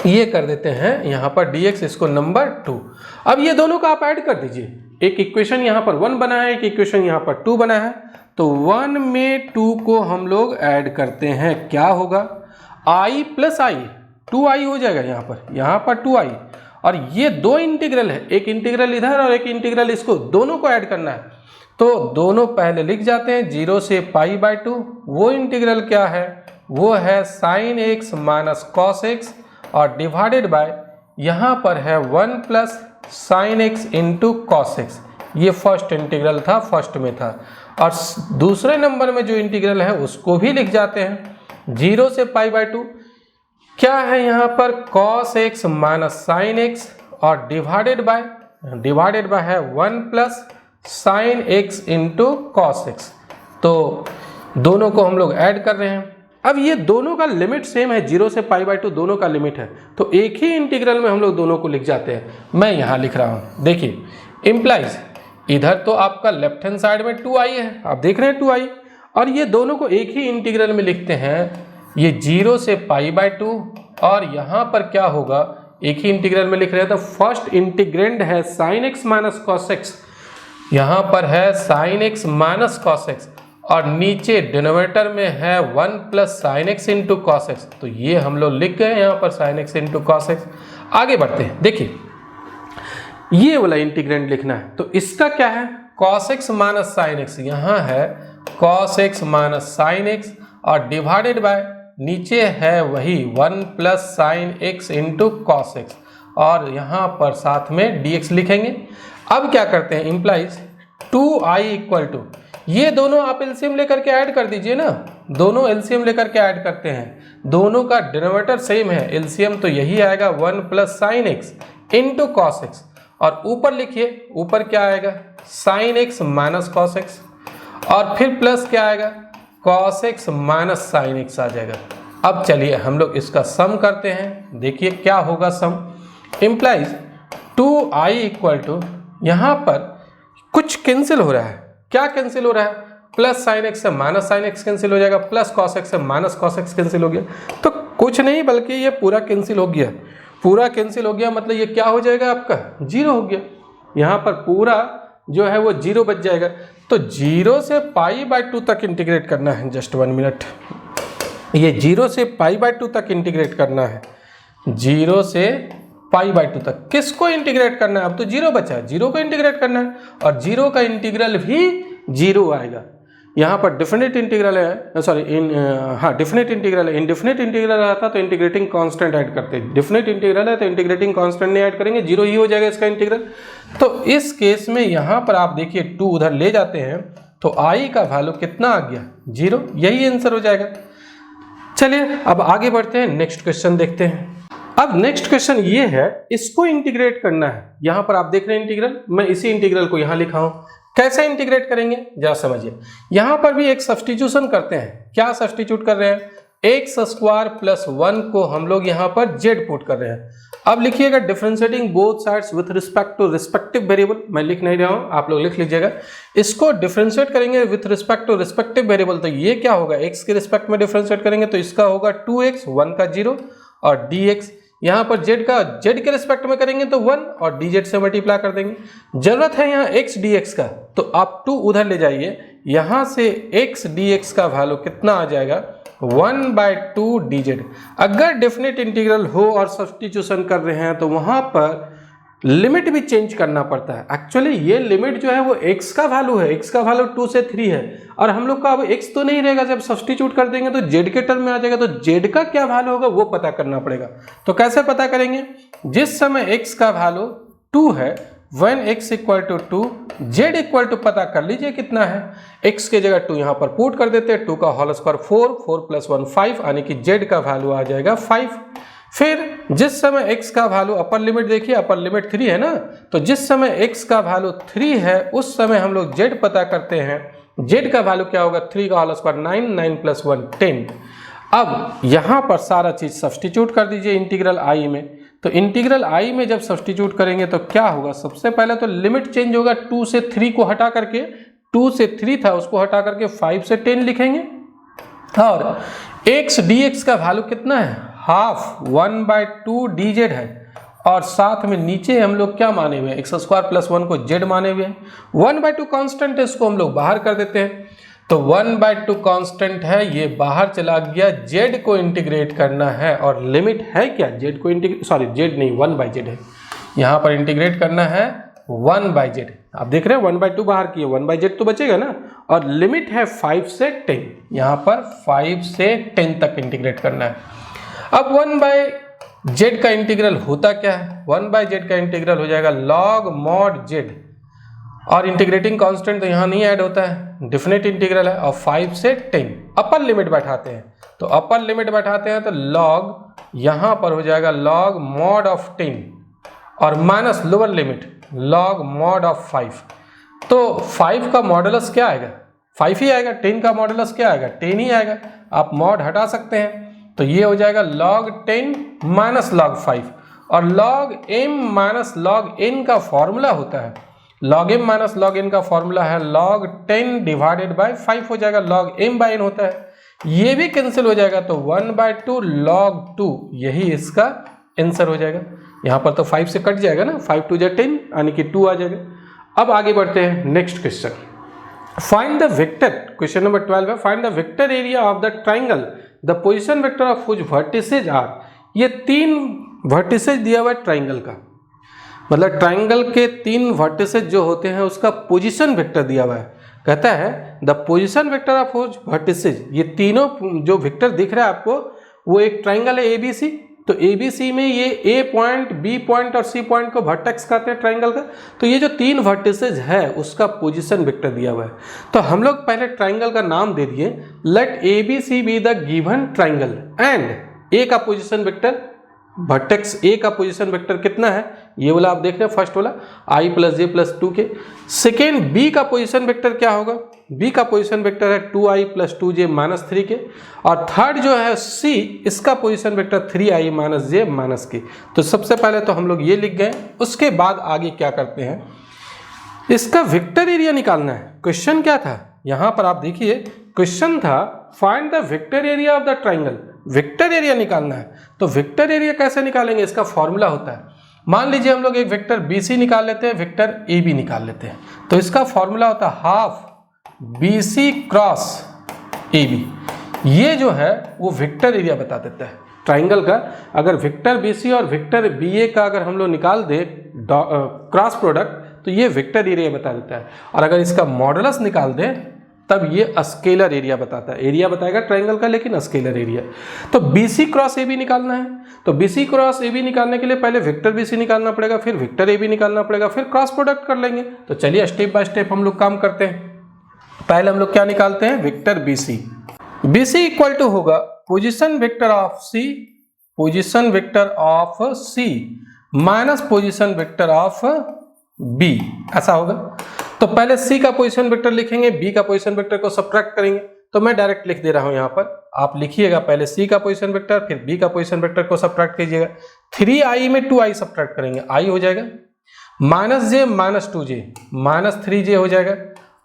ये कर देते हैं यहाँ पर dx, इसको नंबर 2। अब ये दोनों का आप ऐड कर दीजिए, एक इक्वेशन यहाँ पर 1 बना है, एक इक्वेशन यहाँ पर 2 बना है, तो 1 में 2 को हम लोग ऐड करते हैं। क्या होगा, i प्लस आई, 2i हो जाएगा यहाँ पर 2i, और ये दो इंटीग्रल है, एक इंटीग्रल इधर और एक इंटीग्रल इसको, दोनों को ऐड करना है। तो दोनों पहले लिख जाते हैं, 0 से π/2, वो इंटीग्रल क्या है, वो है sign x minus cos x, और डिवाइडेड बाय यहाँ पर है 1 plus sine x into cos x. ये फर्स्ट इंटीग्रल था, फर्स्ट में था, और दूसरे नंबर में जो इंटीग्रल है उसको भी लिख जाते हैं, 0 से π/2 क्या है यहाँ पर, cos x minus sine x, और डिवाइडेड बाय है 1 plus sine x into cos x. तो दोनों को हम लोग ऐड कर रहे हैं। अब ये दोनों का लिमिट सेम है, 0 से π/2 दोनों का लिमिट है, तो एक ही इंटीग्रल में हम लोग दोनों को लिख जाते हैं। मैं यहाँ लिख रहा हूँ, देखिए इम्प्लाइज, इधर तो आपका लेफ्ट हैंड साइड में 2i है, आप देख रहे हैं 2i, और ये दोनों को एक ही इंटीग्रल में लिखते हैं, ये 0 से π/2, और यहाँ पर क्या होगा, एक ही इंटीग्रल में लिख रहे हैं, तो फर्स्ट इंटीग्रेंड है sign x minus cos x, यहाँ पर है sign x minus cos x, और नीचे डिनोमिनेटर में है 1 plus sine x into cos x. तो ये हम लोग लिख गए यहाँ पर sign x into cos x. आगे बढ़ते हैं, देखिए ये वाला इंटीग्रेंड लिखना है, तो इसका क्या है, cos x minus sine x, यहाँ है cos x minus sine x, और डिवाइडेड बाय नीचे है वही 1 plus sine x into cos x, और यहाँ पर साथ में dx लिखेंगे। अब क्या करते हैं, इम्प्लाइज 2i इक्वल टू, ये दोनों आप एलसीएम लेकर के ऐड कर दीजिए ना, दोनों एलसीएम लेकर के ऐड करते हैं, दोनों का डिनोमिनेटर सेम है, एलसीएम तो यही आएगा 1 plus sine x into cos x, और ऊपर लिखिए, ऊपर क्या आएगा, sine x minus cos x, और फिर प्लस क्या आएगा, cos x minus sine x आ जाएगा। अब चलिए हम लोग इसका सम करते हैं, देखिए क्या होगा सम, इम्प्लाइज 2i इक्वल टू, यहाँ पर कुछ कैंसिल हो रहा है, क्या कैंसिल हो रहा है, प्लस साइन एक्स से माइनस साइन एक्स कैंसिल हो जाएगा, प्लस कॉस एक्स से माइनस कॉस एक्स कैंसिल हो गया, तो कुछ नहीं बल्कि ये पूरा कैंसिल हो गया, पूरा कैंसिल हो गया, मतलब ये क्या हो जाएगा आपका, 0 हो गया, यहाँ पर पूरा जो है वो 0 बच जाएगा। तो 0 से π/2 तक इंटीग्रेट करना है, जस्ट 1 मिनट, ये 0 से π/2 तक इंटीग्रेट करना है, 0 से π/2 तक। किसको इंटीग्रेट करना है? अब तो 0 बचा है, 0 को इंटीग्रेट करना है, और 0 का इंटीग्रल भी 0 आएगा। यहाँ पर डिफिनिट इंटीग्रल है, सॉरी डिफिनिट इंटीग्रल है। इनडिफिनिट इंटीग्रल आता तो इंटीग्रेटिंग कांस्टेंट ऐड करते हैं, डिफिनिट इंटीग्रल है तो इंटीग्रेटिंग कांस्टेंट नहीं ऐड करेंगे, 0 ही हो जाएगा इसका इंटीग्रल। तो इस केस में यहाँ पर आप देखिए 2 उधर ले जाते हैं तो i का वैल्यू कितना आ गया? 0, यही आंसर हो जाएगा। चलिए अब आगे बढ़ते हैं, नेक्स्ट क्वेश्चन देखते हैं। अब नेक्स्ट क्वेश्चन ये है, इसको इंटीग्रेट करना है। यहाँ पर आप देख रहे हैं इंटीग्रल, मैं इसी इंटीग्रल को यहाँ लिखा हूँ। कैसे इंटीग्रेट करेंगे जरा समझिए। यहाँ पर भी एक सब्स्टिट्यूशन करते हैं। क्या सब्स्टिट्यूट कर रहे हैं? x² + 1 को हम लोग यहाँ पर z पुट कर रहे हैं। अब लिखिएगा differentiating both sides with respect to respective variable. मैं लिख नहीं रहा हूँ, आप लोग लिख लीजिएगा। इसको डिफरेंशिएट करेंगे with respect to respective variable, तो ये क्या होगा? x के रिस्पेक्ट में डिफरेंशिएट करेंगे तो इसका होगा 2x, 1 का 0, और dx यहाँ पर z के रिस्पेक्ट में करेंगे तो 1 और dz से मल्टीप्लाई कर देंगे। जरूरत है यहाँ x dx का, तो आप 2 उधर ले जाइए, यहाँ से x dx का वैल्यू कितना आ जाएगा? 1/2 dz। अगर डेफिनेट इंटीग्रल हो और सब्स्टिट्यूशन कर रहे हैं तो वहाँ पर लिमिट भी चेंज करना पड़ता है। एक्चुअली ये लिमिट जो है वो x का वैल्यू है, x का वैल्यू 2 से 3 है, और हम लोग का अब x तो नहीं रहेगा, जब सब्स्टिट्यूट कर देंगे तो z के टर्म में आ जाएगा, तो z का क्या वैल्यू होगा वो पता करना पड़ेगा। तो कैसे पता करेंगे? जिस समय x का वैल्यू 2 है, when x = 2, z = पता कर लीजिए कितना है। x के जगह 2 यहाँ पर पुट कर देते हैं, 2 का होल स्क्वायर 4, 4 + 1 5, यानी कि z का वैल्यू आ जाएगा 5। फिर जिस समय x का वैल्यू, अपर लिमिट देखिए, अपर लिमिट 3 है ना, तो जिस समय x का वैल्यू 3 है उस समय हम लोग z पता करते हैं। z का वैल्यू क्या होगा? 3 का होल स्क्वायर 9, 9 + 1 10। अब यहाँ पर सारा चीज सब्स्टिट्यूट कर दीजिए इंटीग्रल i में। तो इंटीग्रल i में जब सब्स्टिट्यूट करेंगे तो क्या होगा? सबसे पहले तो लिमिट चेंज होगा, 2 से 3 को हटा करके, 2 से 3 था उसको हटा करके 5 से 10 लिखेंगे, और x dx का वैल्यू कितना है? हाफ 1/2 dz है, और साथ में नीचे हम लोग क्या माने हुए हैं? x² + 1 को z माने हुए हैं। 1/2 कांस्टेंट है, इसको हम लोग बाहर कर देते हैं, तो 1/2 कांस्टेंट है, ये बाहर चला गया। z को इंटीग्रेट करना है, और लिमिट है क्या? z को इंटीग्रेट, सॉरी z नहीं 1/z है, यहाँ पर इंटीग्रेट करना है 1/z। आप देख रहे हैं 1/2 बाहर किए, 1/z तो बचेगा ना, और लिमिट है 5 से 10, यहाँ पर 5 से 10 तक इंटीग्रेट करना है। अब 1/z का इंटीग्रल होता क्या है? 1/z का इंटीग्रल हो जाएगा log mod z, और इंटीग्रेटिंग कांस्टेंट तो यहाँ नहीं ऐड होता है, डेफिनेट इंटीग्रल है, और 5 से 10 अपर लिमिट बैठाते हैं, तो अपर लिमिट बैठाते हैं तो log यहाँ पर हो जाएगा log mod of 10, और minus lower limit log mod of 5। तो 5 का मॉडुलस क्या आएगा? 5 ही आएगा। 10 का मॉडुलस क्या आएगा? 10 ही आएगा। आप मॉड हटा सकते हैं, तो ये हो जाएगा log 10 माइनस log 5, और log m minus log n का फॉर्मूला होता है, log m minus log n का फॉर्मूला है log 10 डिवाइडेड बाय 5 हो जाएगा, log m/n होता है, ये भी कैंसिल हो जाएगा, तो 1/2 log 2, यही इसका आंसर हो जाएगा। यहाँ पर तो 5 से कट जाएगा ना, 5 2 10, यानी कि 2 आ जाएगा। अब आगे बढ़ते हैं, next question. Find the vector, question number 12 है, find the vector area of the triangle the position vector of which vertices are. ये 3 वर्टिसेज दिया हुआ है ट्राइंगल का, मतलब ट्राइंगल के 3 वर्टिसेज जो होते हैं उसका पोजीशन वेक्टर दिया हुआ है। कहता है the position vector of which vertices, ये तीनों जो वेक्टर दिख रहा है आपको, वो एक ट्राइंगल है ABC, तो ABC में ये A पॉइंट, B पॉइंट और C पॉइंट को वर्टेक्स कहते हैं ट्राइंगल का। तो ये जो 3 वर्टिसेज है उसका पोजीशन वेक्टर दिया हुआ है। तो हम लोग पहले ट्राइंगल का नाम दे दिए, let ABC be the given triangle, and A का पोजीशन वेक्टर, वर्टेक्स A का पोजीशन वेक्टर कितना है, ये वाला आप देख रहे हैं, फर्स्ट वाला I + j + 2 के। सेकेंड B का पोजीशन वेक्टर क्या होगा? B का पोजीशन वेक्टर है 2i + 2j - 3 के, और थर्ड जो है C, इसका position vector 3i - j - k। तो सबसे पहले तो हम लोग ये लिख गए, उसके बाद आगे क्या करते हैं, इसका वेक्टर एरिया निकालना है। क्वेश्चन क्या था यहाँ पर आप देखिए, क्वेश्चन था find the vector area of the triangle, vector area निकालना है। तो वेक्टर एरिया कैसे निकालेंगे, इसका फॉर्मूला होता है। मान लीजिए हम लोग एक वेक्टर BC निकाल लेते हैं, वेक्टर AB निकाल लेते हैं, तो इसका फॉर्मूला होता है हाफ BC क्रॉस AB। ये जो है वो वेक्टर एरिया बता देता है ट्राइंगल का। अगर वेक्टर BC और वेक्टर BA का अगर हम लोग निकाल दे क्रॉस प्रोडक्ट तो ये वेक्टर एरिया बता देता है, और अगर इसका मॉडुलस निकाल दे तब ये स्केलर एरिया बताता है। एरिया बताएगा ट्राइंगल का लेकिन स्केलर एरिया। तो BC क्रॉस AB निकालना है, तो BC क्रॉस AB निकालने के लिए पहले वेक्टर BC निकालना पड़ेगा, फिर वेक्टर AB निकालना पड़ेगा, फिर क्रॉस प्रोडक्ट कर लेंगे। तो चलिए स्टेप बाय स्टेप हम लोग काम करते हैं। पहले हम लोग क्या निकालते हैं, vector BC। BC equal to होगा position vector of C, position vector of C minus position vector of B, ऐसा होगा। तो पहले C का पोजीशन वेक्टर लिखेंगे, B का पोजीशन वेक्टर को सब्ट्रैक्ट करेंगे। तो मैं डायरेक्ट लिख दे रहा हूं यहाँ पर, आप लिखिएगा पहले C का पोजीशन वेक्टर फिर B का पोजीशन वेक्टर को सब्ट्रैक्ट कीजिएगा। 3i में 2i सब्ट्रैक्ट करेंगे, i हो जाएगा minus j minus 2j minus 3j हो जाएगा,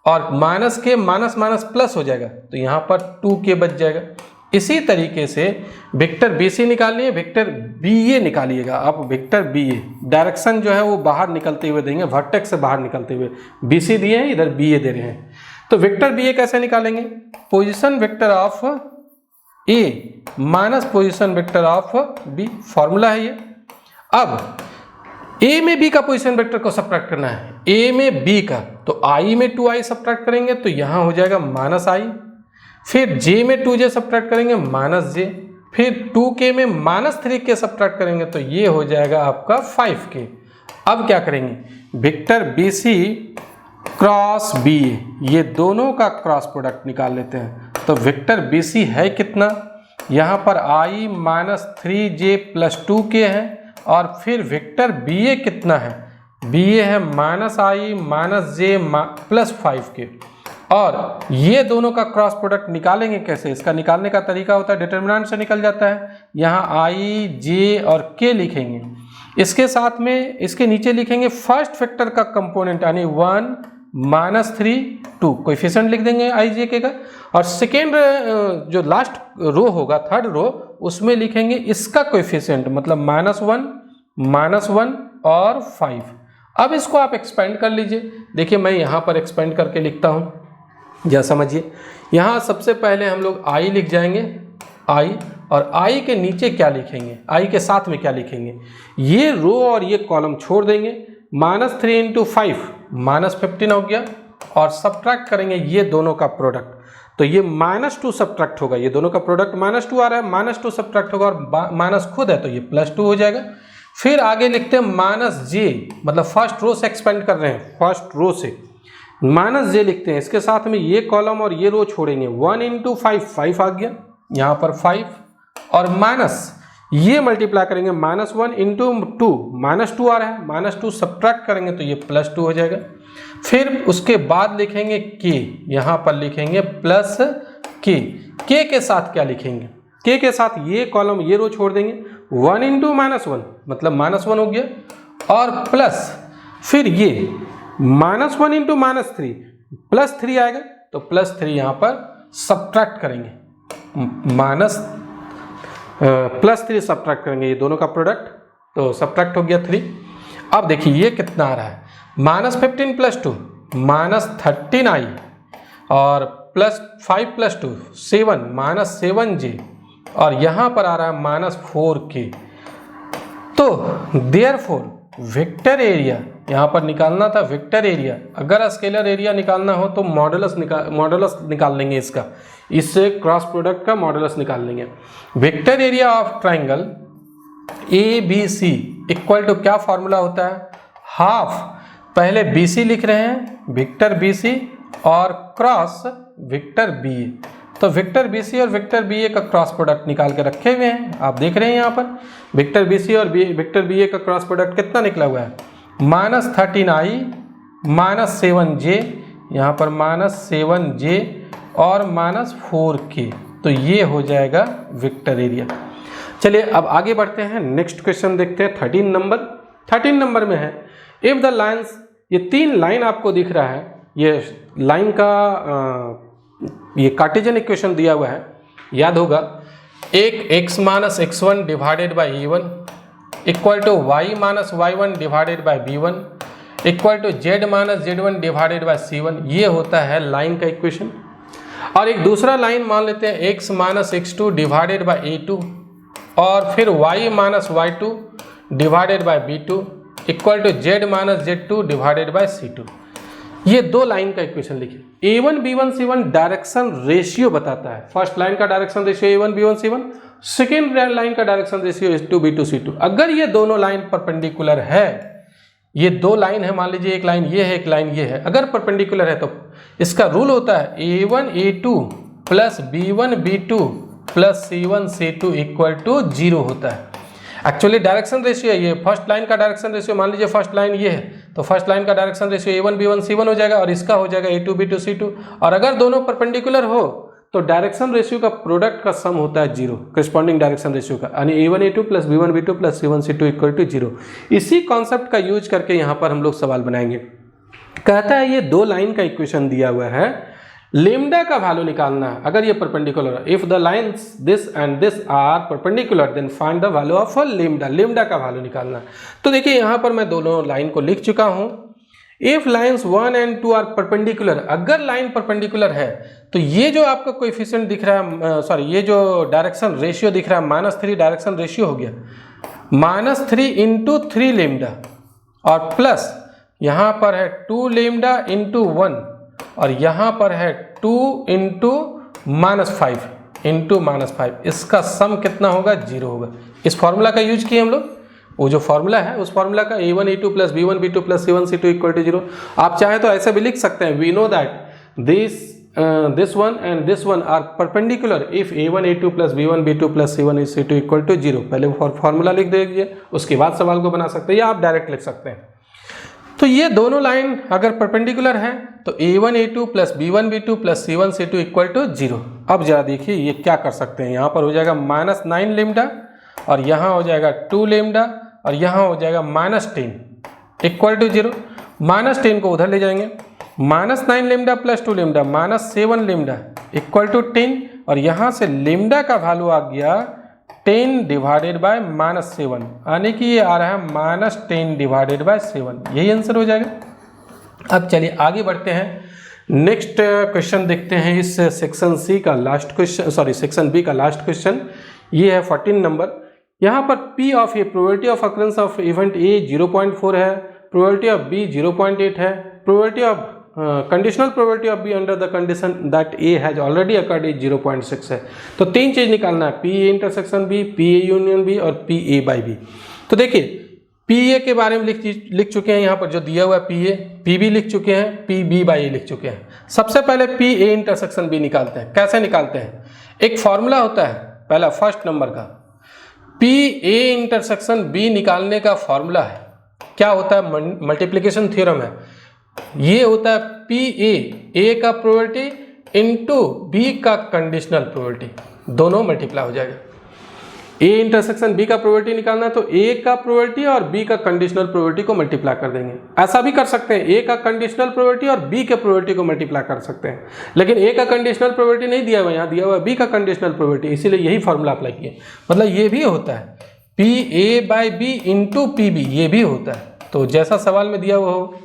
और माइनस के माइनस माइनस प्लस हो जाएगा, तो यहाँ पर 2k बच जाएगा। इसी तरीके से वेक्टर BC निकालनी है, वेक्टर BA निकालिएगा। आप वेक्टर BA डायरेक्शन जो है वो बाहर निकलते हुए देंगे, वर्टेक्स से बाहर निकलते हुए। BC दिए हैं, इधर BA दे रहे हैं। तो वेक्टर BA कैसे निकालेंगे, position vector of A minus position vector of B, formula है ये। अब A में B का पोजीशन वेक्टर को सब्ट्रैक्ट करना है, A में B का, तो I में 2i सब्ट्रैक्ट करेंगे तो यहाँ हो जाएगा माइनस i, फिर J में 2j सब्ट्रैक्ट करेंगे माइनस j, फिर 2k में माइनस 3k सब्ट्रैक्ट करेंगे तो ये हो जाएगा आपका 5k। अब क्या करेंगे, वेक्टर BC क्रॉस BA, ये दोनों का क्रॉस प्रोडक्ट निकाल लेते हैं। तो वेक्टर BC है कितना, यहाँ पर i minus 3j plus 2k है, और फिर वेक्टर BA कितना है, BA है minus i minus j plus 5k। और ये दोनों का क्रॉस प्रोडक्ट निकालेंगे कैसे, इसका निकालने का तरीका होता है डिटर्मिनेंट से निकल जाता है। यहाँ i j और k लिखेंगे, इसके साथ में इसके नीचे लिखेंगे फर्स्ट वेक्टर का कंपोनेंट यानी 1 माइनस 3 2, कोएफिशिएंट लिख देंगे i j k का, और सेकेंड जो लास्ट रो होगा थर्ड रो उसमें लिखेंगे इसका कोएफिशिएंट, मतलब माइनस 1 और 5। अब इसको आप एक्सपेंड कर लीजिए। देखिए मैं यहाँ पर एक्सपेंड करके लिखता हूँ, या समझिए। यहाँ सबसे पहले हम लोग i लिख जाएंगे, i, और i के नीचे क्या लिखेंगे, i के साथ में क्या लिखेंगे, ये रो और ये कॉलम छोड़ देंगे। माइनस 3 इंटू 5 माइनस 15 हो गया, और सब्ट्रैक्ट करेंगे ये दोनों का प्रोडक्ट, तो ये -2 सब्ट्रैक्ट होगा। ये दोनों का प्रोडक्ट -2 आ रहा है, -2 सब्ट्रैक्ट होगा, और माइनस खुद है तो ये +2 हो जाएगा। फिर आगे लिखते हैं माइनस j, मतलब फर्स्ट रो से एक्सपेंड कर रहे हैं, फर्स्ट रो से माइनस j लिखते हैं। इसके साथ में ये कॉलम और ये रो छोड़ेंगे, 1 इंटू 5 आ गया यहाँ पर 5, और माइनस ये मल्टीप्लाई करेंगे -1 इंटू 2 -2 आ रहा है, -2 सब्ट्रैक्ट करेंगे तो ये +2 हो जाएगा। फिर उसके बाद लिखेंगे k, यहाँ पर लिखेंगे प्लस k के साथ क्या लिखेंगे, k के साथ ये कॉलम ये रो छोड़ देंगे, 1 इंटू -1 मतलब -1 हो गया, और प्लस फिर ये -1 इंटू -3 +3 आएगा, तो +3 यहाँ पर सब्ट्रैक्ट करेंगे, +3 सब्ट्रैक्ट करेंगे ये दोनों का प्रोडक्ट, तो सब्ट्रैक्ट हो गया 3। अब देखिए ये कितना आ रहा है, -15 + 2 -13i, और +5 + 2 7 -7j, और यहाँ पर आ रहा है -4k। तो देयरफॉर वेक्टर एरिया यहाँ पर निकालना था, वेक्टर एरिया। अगर स्केलर एरिया निकालना हो तो मॉडुलस निकाल लेंगे इसका, इससे क्रॉस प्रोडक्ट का मॉडुलस निकाल लेंगे। Vector area of triangle ABC equal to क्या फॉर्मूला होता है, हाफ, पहले BC लिख रहे हैं वेक्टर BC और क्रॉस वेक्टर BA। तो वेक्टर BC और वेक्टर BA का क्रॉस प्रोडक्ट निकाल के रखे हुए हैं, आप देख रहे हैं यहाँ पर वेक्टर BC और वेक्टर BA का क्रॉस प्रोडक्ट कितना निकला हुआ है, -13i -7j, यहाँ पर -7j और -4k, तो ये हो जाएगा वेक्टर एरिया। चलिए अब आगे बढ़ते हैं, नेक्स्ट क्वेश्चन देखते हैं 13 नंबर में है, इफ द लाइन्स, ये 3 लाइन आपको दिख रहा है, ये लाइन का ये कार्टेशियन इक्वेशन दिया हुआ है, याद होगा, एक x - x1 divided by e1 equal to y - y1 divided by b1 equal to z - z1 divided by c1, ये होता है लाइन का इक्वेशन। और एक दूसरा लाइन मान लेते हैं x minus x2 divided by a2 और फिर y minus y2 divided by b2 equal to z minus z2 divided by c2। ये दो लाइन का इक्वेशन लिखिए। a1 b1 c1 direction ratio बताता है। फर्स्ट लाइन का direction ratio a1 b1 c1, second line का direction ratio a2 b2 c2। अगर ये दोनों लाइन परपेंडिकुलर है, ये दो लाइन है, मान लीजिए एक लाइन ये है, एक लाइन ये है, अगर परपेंडिकुलर है तो इसका रूल होता है a1 a2 plus b1 b2 plus c1 c2 equal to 0 होता है। एक्चुअली डायरेक्शन रेशियो ये फर्स्ट लाइन का डायरेक्शन रेशियो, मान लीजिए फर्स्ट लाइन ये है तो फर्स्ट लाइन का direction ratio a1 b1 c1 हो जाएगा और इसका हो जाएगा a2 b2 c2। और अगर दोनों परपेंडिकुलर हो तो डायरेक्शन रेशियो का प्रोडक्ट का सम होता है 0, करस्पॉन्डिंग डायरेक्शन रेशियो का, यानी a1 a2 plus b1 b2 plus c1 c2 equal to 0। इसी कॉन्सेप्ट का यूज करके यहाँ पर हम लोग सवाल बनाएंगे। कहता है ये दो लाइन का इक्वेशन दिया हुआ है, लेमडा का वैल्यू निकालना है अगर ये परपेंडिकुलर है। If the lines this and this are perpendicular then find the value of lambda, lambda का वैल्यू निकालना है। तो देखिए यहाँ पर मैं दोनों लाइन को लिख चुका हूँ। If lines 1 and 2 are perpendicular, अगर लाइन परपेंडिकुलर है तो ये जो आपका कोएफिशिएंट दिख रहा है, सॉरी ये जो डायरेक्शन रेशियो दिख रहा है -3 डायरेक्शन रेशियो हो गया, -3 इंटू 3 लेमडा और प्लस यहाँ पर है 2 लेमडा इंटू 1 और यहाँ पर है 2 इंटू -5 इंटू -5। इसका सम कितना होगा? 0 होगा। इस फॉर्मूला का यूज किए हम लोग, वो जो फॉर्मूला है उस फॉर्मूला का a1 a2 plus b1 b2 plus c1 c2 equal to 0। आप चाहे तो ऐसे भी लिख सकते हैं, we know that this one and this one are perpendicular if a1 a2 plus b1 b2 plus c1 c2 equal to 0। पहले formula लिख दीजिए, उसके बाद सवाल को बना सकते हैं या आप डायरेक्ट लिख सकते हैं। तो ये दोनों लाइन अगर परपेंडिकुलर है तो a1 a2 plus b1 b2 plus c1 c2 equal to 0। अब जरा देखिए ये क्या कर सकते हैं, यहाँ पर हो जाएगा -9 लेमडा और यहाँ हो जाएगा 2 लेमडा और यहाँ हो जाएगा -10 इक्वल टू 0। -10 को उधर ले जाएंगे, -9 lambda plus 2 lambda -7 lambda equal to 10 और यहाँ से लेमडा का वैल्यू आ गया 10 डिवाइडेड बाय -7, यानी कि ये आ रहा है -10 डिवाइडेड बाय 7। यही आंसर हो जाएगा। अब चलिए आगे बढ़ते हैं, नेक्स्ट क्वेश्चन देखते हैं। इस सेक्शन सी का last question, sorry section B का लास्ट क्वेश्चन, ये है 14 नंबर। यहाँ पर P of a probability of occurrence of event A 0.4 है, प्रोबेबिलिटी ऑफ B 0.8 है, probability of conditional probability of B under the condition that A has already occurred is 0.6 है। तो तीन चीज निकालना है, P A intersection B, P A union B और P A by B। तो देखिए P A के बारे में लिख चुके हैं, यहाँ पर जो दिया हुआ है P A, P B लिख चुके हैं, P B बाई A लिख चुके हैं। सबसे पहले P A इंटरसेक्शन B निकालते हैं। कैसे निकालते हैं? एक फॉर्मूला होता है पहला फर्स्ट नंबर का, P A इंटरसेक्शन B निकालने का फॉर्मूला है, क्या होता है? मल्टीप्लिकेशन थ्योरम है। ये होता है P A का प्रोबेबिलिटी इंटू B का कंडीशनल प्रोबेबिलिटी, दोनों मल्टीप्लाई हो जाएगा। A इंटरसेक्शन B का प्रोबेबिलिटी निकालना है तो A का प्रोबेबिलिटी और B का कंडीशनल प्रोबेबिलिटी को मल्टीप्लाई कर देंगे। ऐसा भी कर सकते हैं, A का कंडीशनल प्रोबेबिलिटी और B के प्रोबेबिलिटी को मल्टीप्लाई कर सकते हैं, लेकिन A का कंडीशनल प्रोबेबिलिटी नहीं दिया हुआ, यहाँ दिया हुआ है B का कंडीशनल प्रोबेबिलिटी, इसीलिए यही फॉर्मूला अप्लाई किए। मतलब ये भी होता है P A by B into P B, ये भी होता है। तो जैसा सवाल में दिया हुआ हो,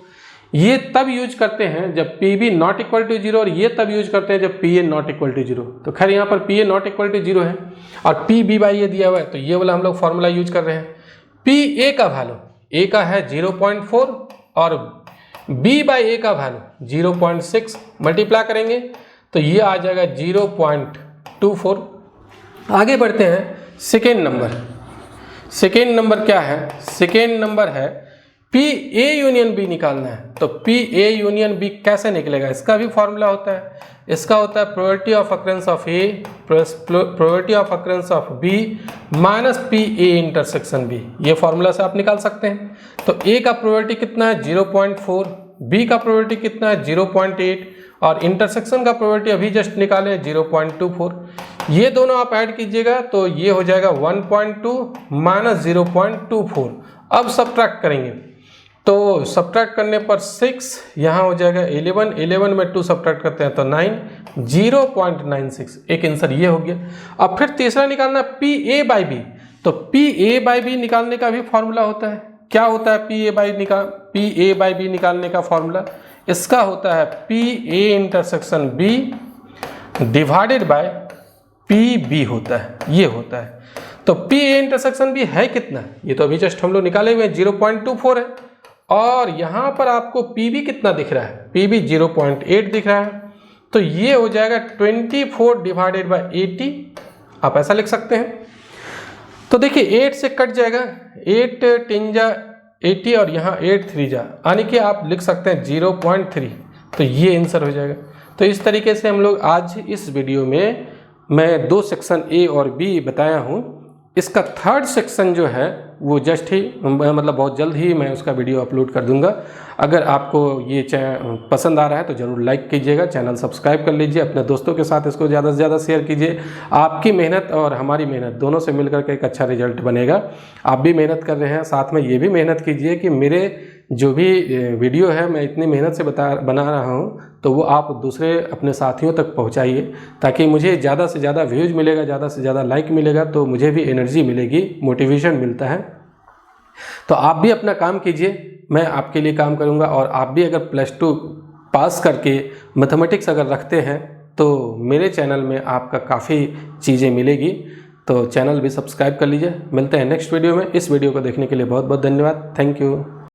ये तब यूज करते हैं जब P B not equal to 0 और ये तब यूज करते हैं जब P A not equal to 0। तो खैर यहाँ पर P A not equal to 0 है और P B बाई ये दिया हुआ है, तो ये वाला हम लोग फॉर्मूला यूज कर रहे हैं। P A का वैल्यू, A का है 0.4 और B बाई A का वैल्यू 0.6, मल्टीप्लाई करेंगे तो ये आ जाएगा 0.24। आगे बढ़ते हैं सेकेंड नंबर। सेकेंड नंबर क्या है? सेकेंड नंबर है P A यूनियन B निकालना है। तो P A यूनियन B कैसे निकलेगा? इसका भी फॉर्मूला होता है, इसका होता है probability of occurrence of A plus probability of occurrence of B minus P A intersection B। ये फॉर्मूला से आप निकाल सकते हैं। तो A का प्रोबेबिलिटी कितना है? 0.4, B का प्रोबेबिलिटी कितना है? 0.8 और इंटरसेक्शन का प्रोबेबिलिटी अभी जस्ट निकाले 0.24। ये दोनों आप ऐड कीजिएगा तो ये हो जाएगा 1.2 माइनस 0.24। अब सब्ट्रैक्ट करेंगे तो सब्ट्रैक्ट करने पर 6, यहाँ हो जाएगा 11, 11 में 2 सब्ट्रैक्ट करते हैं तो 9, 0.96। एक आंसर ये हो गया। अब फिर तीसरा निकालना P A बाई B। तो P A बाई B निकालने का भी फॉर्मूला होता है। क्या होता है P A बाई B निकालने का फॉर्मूला? इसका होता है P A intersection B divided by P B होता है, ये होता है। तो पी ए इंटरसेक्शन भी है कितना, ये तो अभी जस्ट हम लोग निकाले हुए हैं 0.24 है, और यहाँ पर आपको पी बी कितना दिख रहा है, पी बी 0.8 दिख रहा है। तो ये हो जाएगा 24 डिवाइडेड बाय 80, आप ऐसा लिख सकते हैं। तो देखिए 8 से कट जाएगा, 8 3 जा 80 और यहाँ 8 3 जा, यानी कि आप लिख सकते हैं 0.3, तो ये आंसर हो जाएगा। तो इस तरीके से हम लोग आज इस वीडियो में मैं 2 सेक्शन ए और बी बताया हूँ। इसका थर्ड सेक्शन जो है वो जस्ट ही मतलब बहुत जल्द ही मैं उसका वीडियो अपलोड कर दूंगा। अगर आपको ये पसंद आ रहा है तो ज़रूर लाइक कीजिएगा, चैनल सब्सक्राइब कर लीजिए, अपने दोस्तों के साथ इसको ज़्यादा से ज़्यादा शेयर कीजिए। आपकी मेहनत और हमारी मेहनत दोनों से मिलकर के एक अच्छा रिजल्ट बनेगा। आप भी मेहनत कर रहे हैं, साथ में ये भी मेहनत कीजिए कि मेरे जो भी वीडियो है मैं इतनी मेहनत से बना रहा हूँ, तो वो आप दूसरे अपने साथियों तक पहुँचाइए, ताकि मुझे ज़्यादा से ज़्यादा व्यूज़ मिलेगा, ज़्यादा से ज़्यादा लाइक मिलेगा, तो मुझे भी एनर्जी मिलेगी, मोटिवेशन मिलता है। तो आप भी अपना काम कीजिए, मैं आपके लिए काम करूँगा। और आप भी अगर +2 पास करके मैथमेटिक्स अगर रखते हैं तो मेरे चैनल में आपका काफ़ी चीज़ें मिलेगी। तो चैनल भी सब्सक्राइब कर लीजिए। मिलते हैं नेक्स्ट वीडियो में। इस वीडियो को देखने के लिए बहुत बहुत धन्यवाद। Thank you.